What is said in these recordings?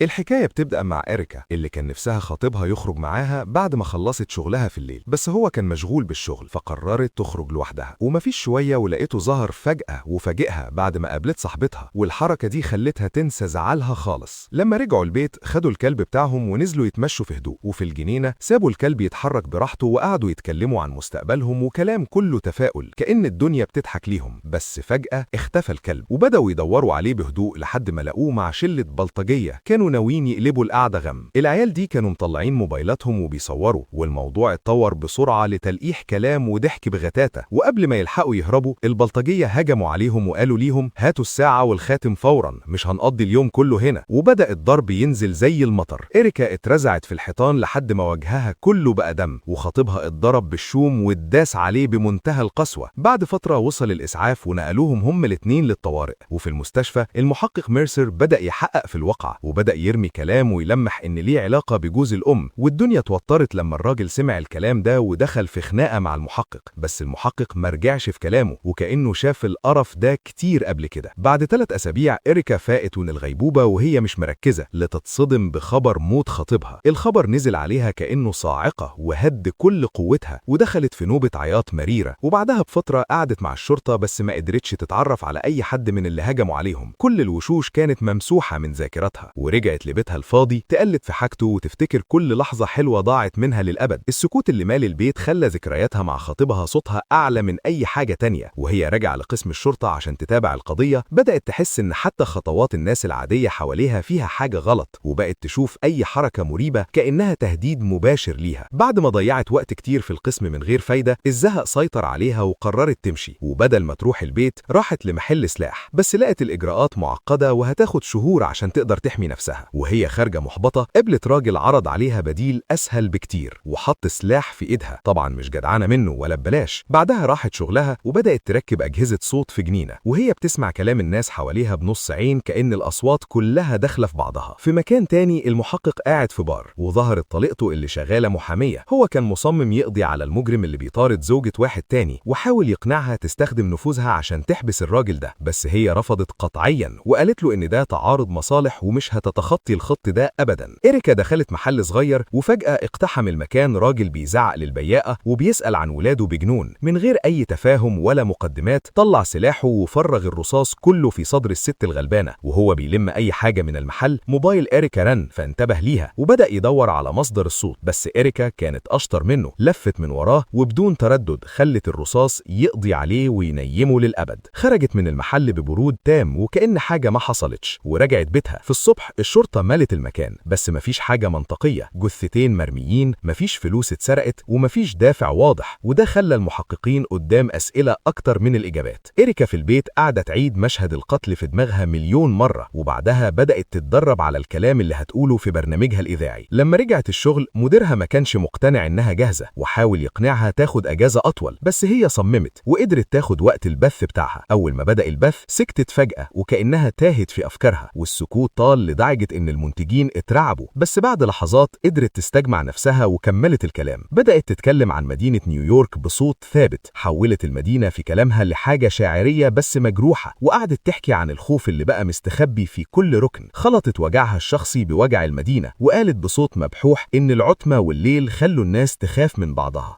الحكاية بتبدأ مع إريكا اللي كان نفسها خطيبها يخرج معاها بعد ما خلصت شغلها في الليل، بس هو كان مشغول بالشغل فقررت تخرج لوحدها. ومفيش شوية ولقيته ظهر فجأة وفاجئها بعد ما قابلت صاحبتها، والحركة دي خلتها تنسى زعلها خالص. لما رجعوا البيت خدوا الكلب بتاعهم ونزلوا يتمشوا في هدوء، وفي الجنينة سابوا الكلب يتحرك براحته وقعدوا يتكلموا عن مستقبلهم وكلام كله تفاؤل كأن الدنيا بتضحك ليهم. بس فجأة اختفى الكلب وبدأوا يدوروا عليه بهدوء لحد ما لقوه مع شلة بلطجية كانوا ناويين يقلبوا القعدة غم. العيال دي كانوا مطلعين موبايلاتهم وبيصوروا، والموضوع اتطور بسرعة لتلقيح كلام وضحك بغتاتة. وقبل ما يلحقوا يهربوا البلطجية هجموا عليهم وقالوا ليهم هاتوا الساعة والخاتم فورا، مش هنقضي اليوم كله هنا. وبدأ الضرب ينزل زي المطر. إريكا اترزعت في الحيطان لحد ما وجهها كله بقى دم، وخطيبها اتضرب بالشوم واتداس عليه بمنتهى القسوة. بعد فترة وصل الإسعاف ونقلوهم هم الاتنين للطوارئ، وفي المستشفى المحقق ميرسر بدأ يحقق في الواقعة وبدأ يرمي كلام ويلمح إن ليه علاقة بجوز الأم. والدنيا اتوترت لما الراجل سمع الكلام ده ودخل في خناقة مع المحقق، بس المحقق مرجعش في كلامه وكأنه شاف القرف ده كتير قبل كده. بعد 3 أسابيع إريكا فاقت من الغيبوبة وهي مش مركزة لتتصدم بخبر موت خطيبها. الخبر نزل عليها كأنه صاعقة وهد كل قوتها، ودخلت في نوبة عياط مريرة. وبعدها بفترة قعدت مع الشرطة بس ما قدرتش تتعرف على أي حد من اللي هجموا عليهم. كل الوشوش كانت ممسوحة من ذاكرتها، ورجعت لبيتها الفاضي تقلب في حاجته وتفتكر كل لحظة حلوة ضاعت منها للأبد. السكوت اللي مال البيت خلى ذكرياتها مع خطيبها صوتها أعلى من أي حاجة تانية. وهي راجعة لقسم الشرطة عشان تتابع القضية بدأت تحس إن حتى خطوات الناس العادية حواليها فيها حاجة غلط، وبقت تشوف أي حركة مريبة كأنها تهديد مباشر ليها. بعد ما ضيعت وقت كتير في القسم من غير فايدة الزهق سيطر عليها وقررت تمشي، وبدل ما تروح البيت راحت لمحل سلاح، بس لقت الإجراءات معقدة وهتاخد شهور عشان تقدر تحمي نفسها. وهي خارجة محبطة قابلت راجل عرض عليها بديل أسهل بكتير وحط سلاح في إيدها، طبعا مش جدعانة منه ولا ببلاش. بعدها راحت شغلها وبدأت تركب أجهزة صوت في جنينة، وهي بتسمع كلام الناس حواليها بنص عين كأن الأصوات كلها داخلة في بعضها. في مكان تاني المحقق قاعد في بار وظهرت طليقته اللي شغالة محامية. هو كان مصمم يقضي على المجرم اللي بيطارد زوجة واحد تاني، وحاول يقنعها تستخدم نفوذها عشان تحبس الراجل ده، بس هي رفضت قطعيا وقالت له إن ده تعارض مصالح ومش هتتخطي الخط ده أبدا. إريكا دخلت محل صغير وفجأة اقتحم المكان راجل بيزعق للبياعة وبيسأل عن ولاده بجنون. من غير أي تفاهم ولا مقدمات طلع سلاحه وفرغ الرصاص كله في صدر الست الغلبانة. وهو بيلم أي حاجة من المحل موبايل إريكا رن فانتبه ليها وبدأ يدور على مصدر الصوت، بس إريكا كانت أشطر منه، لفت من وراه وبدون تردد خلت الرصاص يقضي عليه وينيمه للأبد. خرجت من المحل ببرود تام وكأن حاجة ما حصلتش ورجعت بيتها. في الصبح الشرطة مالت المكان بس مفيش حاجة منطقية، جثتين مرميين، مفيش فلوس اتسرقت ومفيش دافع واضح، وده خلى المحققين قدام أسئلة أكتر من الإجابات. إريكا في البيت قاعدة تعيد مشهد القتل في دماغها مليون مرة، وبعدها بدأت تتدرب على الكلام اللي هتقوله في برنامجها الإذاعي. لما رجعت الشغل مديرها ما كانش مقتنع إنها جاهزة وحاول يقنعها تاخد أجازة أطول، بس هي صممت وقدرت تاخد وقت البث بتاعها. أول ما بدأ البث سكتت فجأة وكأنها تاهت في أفكارها، والسكوت طال لدرجة إن المنتجين اترعبوا، بس بعد لحظات قدرت تستجمع نفسها وكملت الكلام. بدأت تتكلم عن مدينة نيويورك بصوت ثابت، حولت المدينة في كلامها لحاجة شاعرية بس مجروحة، وقعدت تحكي عن الخوف اللي بقى مستخبي في كل ركن. خلطت وجعها الشخصي بوجع المدينة وقالت بصوت مبحوح إن العتمة والليل خلوا الناس تخاف من بعضها.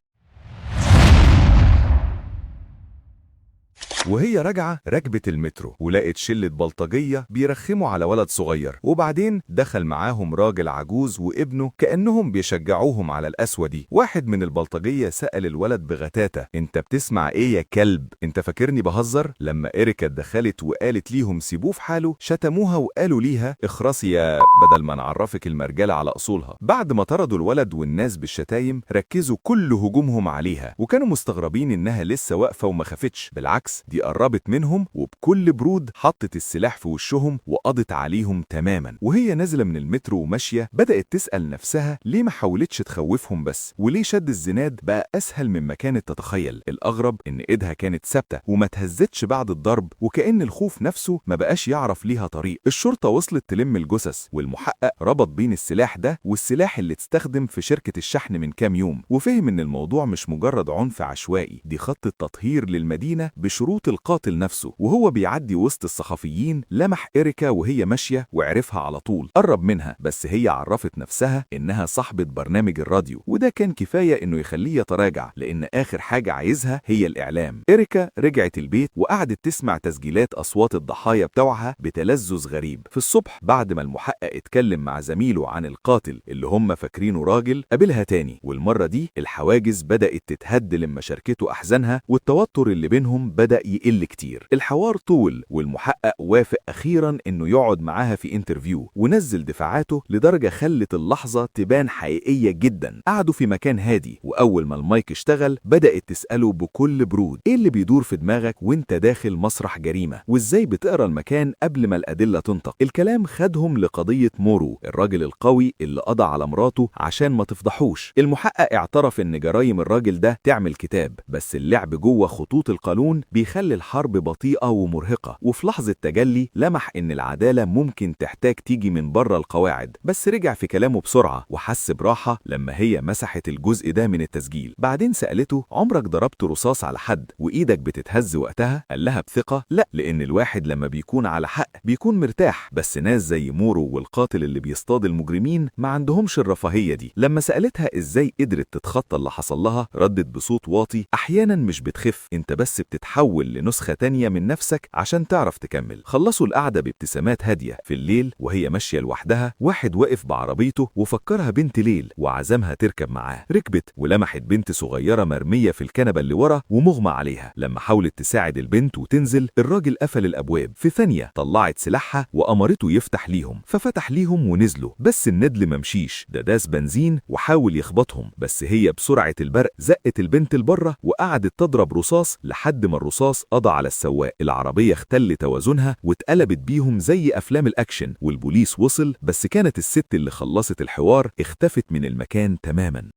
وهي راجعة ركبت المترو ولقت شلة بلطجية بيرخموا على ولد صغير، وبعدين دخل معاهم راجل عجوز وابنه كأنهم بيشجعوهم على القسوة دي. واحد من البلطجية سأل الولد بغتاتة انت بتسمع ايه يا كلب؟ انت فاكرني بهزر؟ لما إريكا اتدخلت وقالت ليهم سيبوه في حاله شتموها وقالوا ليها اخرسي يا بدل ما نعرفك المرجلة على أصولها. بعد ما طردوا الولد والناس بالشتايم ركزوا كل هجومهم عليها وكانوا مستغربين انها لسه واقفة وما خافتش، بالعكس دي قربت منهم وبكل برود حطت السلاح في وشهم وقضت عليهم تماما. وهي نازلة من المترو وماشية بدأت تسأل نفسها ليه ما حاولتش تخوفهم بس، وليه شد الزناد بقى أسهل مما كانت تتخيل. الأغرب إن إيدها كانت ثابتة وما تهزتش بعد الضرب، وكأن الخوف نفسه ما بقاش يعرف ليها طريق. الشرطة وصلت تلم الجثث والمحقق ربط بين السلاح ده والسلاح اللي استخدم في شركة الشحن من كام يوم، وفهم إن الموضوع مش مجرد عنف عشوائي، دي خطة تطهير للمدينة بشروط صوت القاتل نفسه. وهو بيعدي وسط الصحفيين لمح إريكا وهي ماشية وعرفها على طول. قرب منها، بس هي عرفت نفسها إنها صاحبة برنامج الراديو، وده كان كفاية إنه يخليه يتراجع، لأن آخر حاجة عايزها هي الإعلام. إريكا رجعت البيت وقعدت تسمع تسجيلات أصوات الضحايا بتوعها بتلذذ غريب. في الصبح بعد ما المحقق اتكلم مع زميله عن القاتل اللي هم فاكرينه راجل، قابلها تاني، والمرة دي الحواجز بدأت تتهد لما شاركته أحزانها، والتوتر اللي بينهم بدأ يقل كتير. الحوار طول، والمحقق وافق أخيرا إنه يقعد معاها في انترفيو، ونزل دفاعاته لدرجة خلت اللحظة تبان حقيقية جدا. قعدوا في مكان هادي، وأول ما المايك اشتغل بدأت تسأله بكل برود: إيه اللي بيدور في دماغك وإنت داخل مسرح جريمة؟ وإزاي بتقرأ المكان قبل ما الأدلة تنطق؟ الكلام خدهم لقضية مورو، الراجل القوي اللي قضى على مراته عشان ما تفضحوش. المحقق اعترف إن جرايم الراجل ده تعمل كتاب، بس اللعب جوه خطوط القانون بيخلي الحرب بطيئة ومرهقة. وفي لحظة تجلي لمح إن العدالة ممكن تحتاج تيجي من بره القواعد، بس رجع في كلامه بسرعة وحس براحة لما هي مسحت الجزء ده من التسجيل. بعدين سألته: عمرك ضربت رصاص على حد وإيدك بتتهز وقتها؟ قال لها بثقة: لا، لأن الواحد لما بيكون على حق بيكون مرتاح، بس ناس زي مورو والقاتل اللي بيصطاد المجرمين ما عندهمش الرفاهية دي. لما سألتها إزاي قدرت تتخطى اللي حصل لها، ردت بصوت واطي: أحيانا مش بتخف، انت بس بتتحول لنسخة تانية من نفسك عشان تعرف تكمل. خلصوا القعدة بابتسامات هادية. في الليل وهي ماشية لوحدها، واحد وقف بعربيته وفكرها بنت ليل وعزمها تركب معاه. ركبت ولمحت بنت صغيرة مرمية في الكنبة اللي ورا ومغمى عليها. لما حاولت تساعد البنت وتنزل، الراجل قفل الأبواب. في ثانية طلعت سلاحها وأمرته يفتح ليهم، ففتح ليهم ونزلوا. بس الندل ممشيش، ده داس بنزين وحاول يخبطهم، بس هي بسرعة البرق زقت البنت لبره وقعدت تضرب رصاص لحد ما الرصاص قضى على السواق. العربية اختل توازنها واتقلبت بيهم زي أفلام الأكشن، والبوليس وصل، بس كانت الست اللي خلصت الحوار اختفت من المكان تماما.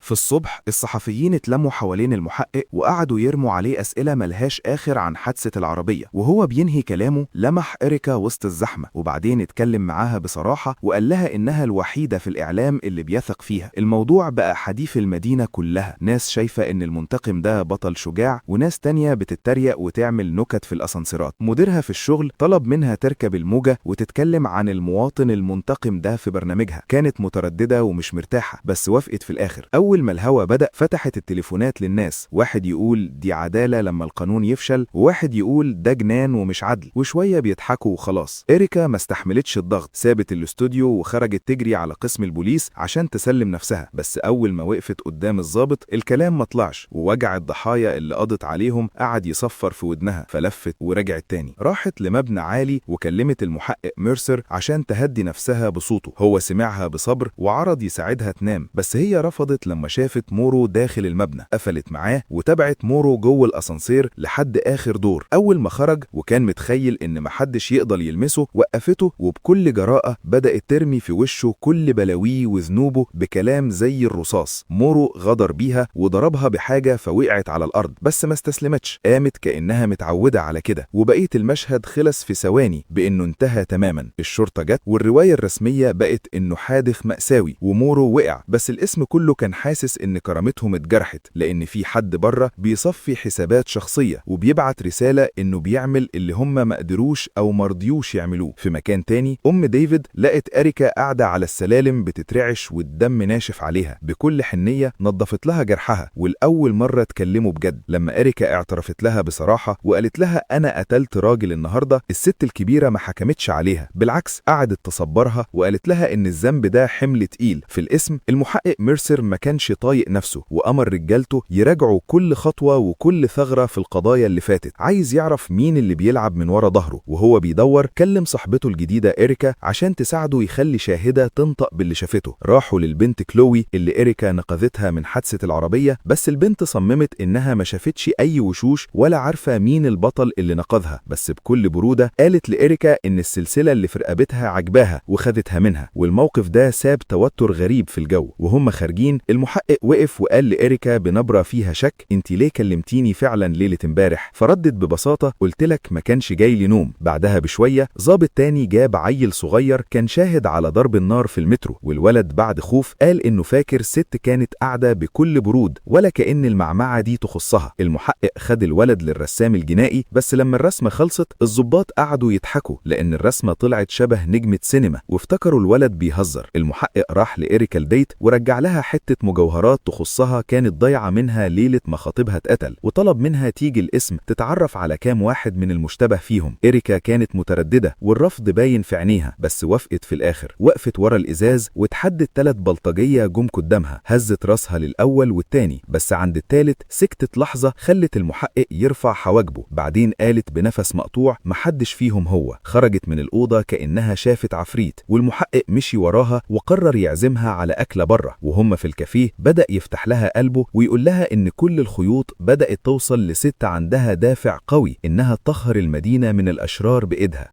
في الصبح الصحفيين اتلموا حوالين المحقق وقعدوا يرموا عليه أسئلة ملهاش آخر عن حادثة العربية. وهو بينهي كلامه لمح إريكا وسط الزحمة، وبعدين اتكلم معاها بصراحة وقال لها إنها الوحيدة في الإعلام اللي بيثق فيها. الموضوع بقى حديث المدينة كلها، ناس شايفة إن المنتقم ده بطل شجاع، وناس تانية بتتريق وتعمل نكت في الأسانسيرات. مديرها في الشغل طلب منها تركب الموجة وتتكلم عن المواطن المنتقم ده في برنامجها. كانت مترددة ومش مرتاحة، بس وافقت في الآخر. أول ما الهوا بدأ فتحت التليفونات للناس، واحد يقول دي عدالة لما القانون يفشل، وواحد يقول ده جنان ومش عدل، وشوية بيضحكوا وخلاص. إريكا ما استحملتش الضغط، سابت الاستوديو وخرجت تجري على قسم البوليس عشان تسلم نفسها. بس أول ما وقفت قدام الضابط الكلام ما طلعش، ووجع الضحايا اللي قضت عليهم قعد يصفر في ودنها، فلفت ورجعت تاني. راحت لمبنى عالي وكلمت المحقق ميرسر عشان تهدي نفسها بصوته. هو سمعها بصبر وعرض يساعدها تنام، بس هي رفضت لما شافت مورو داخل المبنى. قفلت معاه وتبعت مورو جوه الأسانسير لحد آخر دور. أول ما خرج وكان متخيل إن محدش يقدر يلمسه، وقفته وبكل جراءة بدأت ترمي في وشه كل بلاويه وذنوبه بكلام زي الرصاص. مورو غدر بيها وضربها بحاجة فوقعت على الأرض، بس ما استسلمتش، قامت كأنها متعودة على كده. وبقية المشهد خلص في ثواني بإنه انتهى تماما. الشرطة جت والرواية الرسمية بقت إنه حادث مأساوي ومورو وقع، بس الاسم كله كان حاسس إن كرامتهم اتجرحت، لأن في حد بره بيصفي حسابات شخصية وبيبعت رسالة إنه بيعمل اللي هم ما قدروش أو مرضيوش يعملوه. في مكان تاني أم ديفيد لقت إريكا قاعدة على السلالم بتترعش والدم ناشف عليها. بكل حنية نظفت لها جرحها، والأول مرة اتكلموا بجد. لما إريكا اعترفت لها بصراحة وقالت لها أنا قتلت راجل النهاردة، الست الكبيرة ما حكمتش عليها، بالعكس قعدت تصبرها وقالت لها إن الذنب ده حمل تقيل. في الاسم المحقق ميرسر ما كانش طايق نفسه، وأمر رجالته يراجعوا كل خطوة وكل ثغرة في القضايا اللي فاتت، عايز يعرف مين اللي بيلعب من ورا ظهره. وهو بيدور كلم صاحبته الجديدة إريكا عشان تساعده يخلي شاهدة تنطق باللي شافته. راحوا للبنت كلوي اللي إريكا نقذتها من حادثة العربية، بس البنت صممت إنها ما شافتش أي وشوش ولا عارفة مين البطل اللي نقذها. بس بكل برودة قالت لإريكا إن السلسلة اللي في رقبتها عجباها وخدتها منها. والموقف ده ساب توتر غريب في الجو. وهم خارجين المحقق وقف وقال لإريكا بنبرة فيها شك: انت ليه كلمتيني فعلا ليلة امبارح؟ فردت ببساطة: قلت لك ما كانش جاي لي نوم. بعدها بشوية ضابط تاني جاب عيل صغير كان شاهد على ضرب النار في المترو، والولد بعد خوف قال انه فاكر ست كانت قاعدة بكل برود ولا كأن المعمعة دي تخصها. المحقق خد الولد للرسام الجنائي، بس لما الرسمة خلصت الضباط قعدوا يضحكوا لأن الرسمة طلعت شبه نجمة سينما وافتكروا الولد بيهزر. المحقق راح لإريكا البيت ورجع لها حتة مجوهرات تخصها كانت ضايعة منها ليلة ما خطيبها اتقتل، وطلب منها تيجي الاسم تتعرف على كام واحد من المشتبه فيهم. إريكا كانت مترددة والرفض باين في عينيها، بس وافقت في الآخر. وقفت ورا الإزاز وتحدت 3 بلطجية جم قدامها، هزت راسها للأول والتاني، بس عند التالت سكتت لحظة خلت المحقق يرفع حواجبه. بعدين قالت بنفس مقطوع: محدش فيهم هو. خرجت من الأوضة كأنها شافت عفريت، والمحقق مشي وراها وقرر يعزمها على أكلة بره. وهم في الكافيه بدأ يفتح لها قلبه ويقول لها إن كل الخيوط بدأت توصل لست عندها دافع قوي إنها تطهر المدينة من الأشرار بإيدها.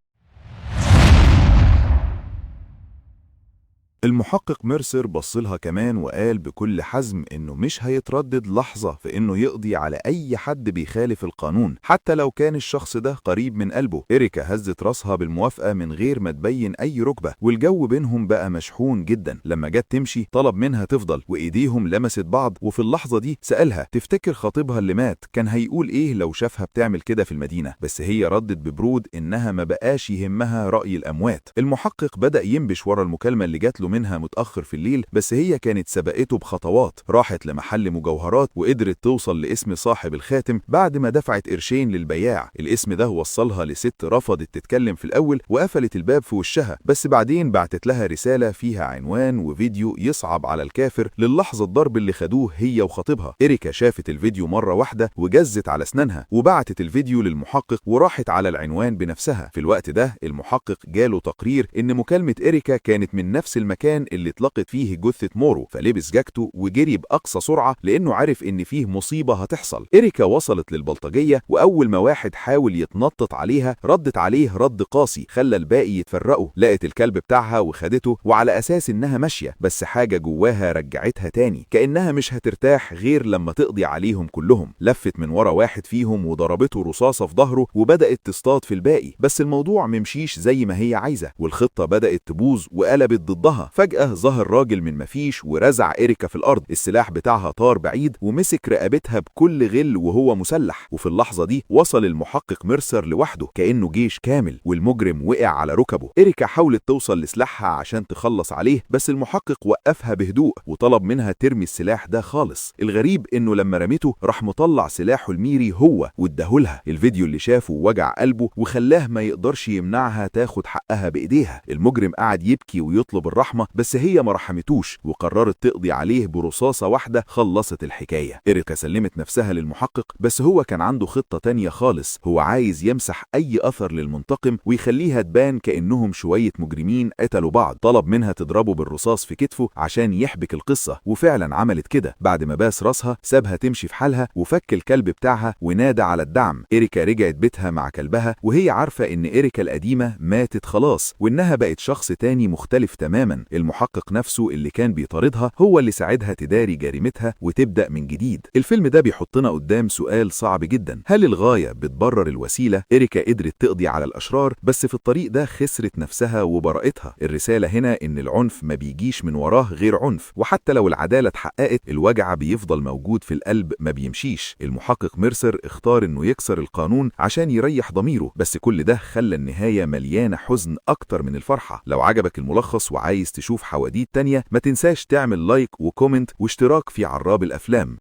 المحقق ميرسر بصلها كمان وقال بكل حزم إنه مش هيتردد لحظة في إنه يقضي على أي حد بيخالف القانون حتى لو كان الشخص ده قريب من قلبه. إريكا هزت راسها بالموافقة من غير ما تبين أي ركبة، والجو بينهم بقى مشحون جدا. لما جت تمشي طلب منها تفضل، وإيديهم لمست بعض، وفي اللحظة دي سألها تفتكر خطيبها اللي مات كان هيقول إيه لو شافها بتعمل كده في المدينة، بس هي ردت ببرود إنها ما بقاش يهمها رأي الأموات. المحقق بدأ ينبش ورا المكالمة اللي جات له منها متأخر في الليل، بس هي كانت سبقته بخطوات. راحت لمحل مجوهرات وقدرت توصل لاسم صاحب الخاتم بعد ما دفعت قرشين للبياع. الاسم ده وصلها لست رفضت تتكلم في الأول وقفلت الباب في وشها، بس بعدين بعتت لها رسالة فيها عنوان وفيديو يصعب على الكافر للحظة الضرب اللي خدوه هي وخطيبها. إريكا شافت الفيديو مرة واحدة وجزت على أسنانها، وبعتت الفيديو للمحقق وراحت على العنوان بنفسها. في الوقت ده المحقق جاله تقرير إن مكالمة إريكا كانت من نفس المكان اللي اتلقت فيه جثة مورو، فلبس جاكته وجري بأقصى سرعة لأنه عارف إن فيه مصيبة هتحصل. إريكا وصلت للبلطجية، وأول ما واحد حاول يتنطط عليها ردت عليه رد قاسي خلى الباقي يتفرقوا. لقت الكلب بتاعها وخدته، وعلى أساس إنها ماشية، بس حاجة جواها رجعتها تاني كأنها مش هترتاح غير لما تقضي عليهم كلهم. لفت من ورا واحد فيهم وضربته رصاصة في ظهره وبدأت تصطاد في الباقي، بس الموضوع ممشيش زي ما هي عايزة، والخطة بدأت تبوظ وقلبت ضدها. فجأة ظهر راجل من مفيش ورزع إريكا في الأرض. السلاح بتاعها طار بعيد ومسك رقبتها بكل غل وهو مسلح. وفي اللحظة دي وصل المحقق ميرسر لوحده كأنه جيش كامل، والمجرم وقع على ركبه. إريكا حاولت توصل لسلاحها عشان تخلص عليه، بس المحقق وقفها بهدوء وطلب منها ترمي السلاح ده خالص. الغريب إنه لما رميته راح مطلع سلاحه الميري هو واداهولها. الفيديو اللي شافه وجع قلبه وخلاه ما يقدرش يمنعها تاخد حقها بإيديها. المجرم قعد يبكي ويطلب الرحمة، بس هي ما رحمتوش وقررت تقضي عليه برصاصة واحدة خلصت الحكاية. إريكا سلمت نفسها للمحقق، بس هو كان عنده خطة تانية خالص. هو عايز يمسح أي أثر للمنتقم ويخليها تبان كأنهم شوية مجرمين قتلوا بعض. طلب منها تضربه بالرصاص في كتفه عشان يحبك القصة، وفعلا عملت كده. بعد ما باس راسها سابها تمشي في حالها وفك الكلب بتاعها ونادى على الدعم. إريكا رجعت بيتها مع كلبها وهي عارفة إن إريكا القديمة ماتت خلاص وإنها بقت شخص تاني مختلف تماما. المحقق نفسه اللي كان بيطاردها هو اللي ساعدها تداري جريمتها وتبدأ من جديد. الفيلم ده بيحطنا قدام سؤال صعب جدا: هل الغاية بتبرر الوسيلة؟ إريكا قدرت تقضي على الأشرار، بس في الطريق ده خسرت نفسها وبراءتها. الرسالة هنا إن العنف ما بيجيش من وراه غير عنف، وحتى لو العدالة اتحققت الوجع بيفضل موجود في القلب ما بيمشيش. المحقق ميرسر اختار إنه يكسر القانون عشان يريح ضميره، بس كل ده خلى النهاية مليانة حزن أكتر من الفرحة. لو عجبك الملخص وعايز تشوف حواديت تانية ما تنساش تعمل لايك وكومنت واشتراك في عراب الأفلام.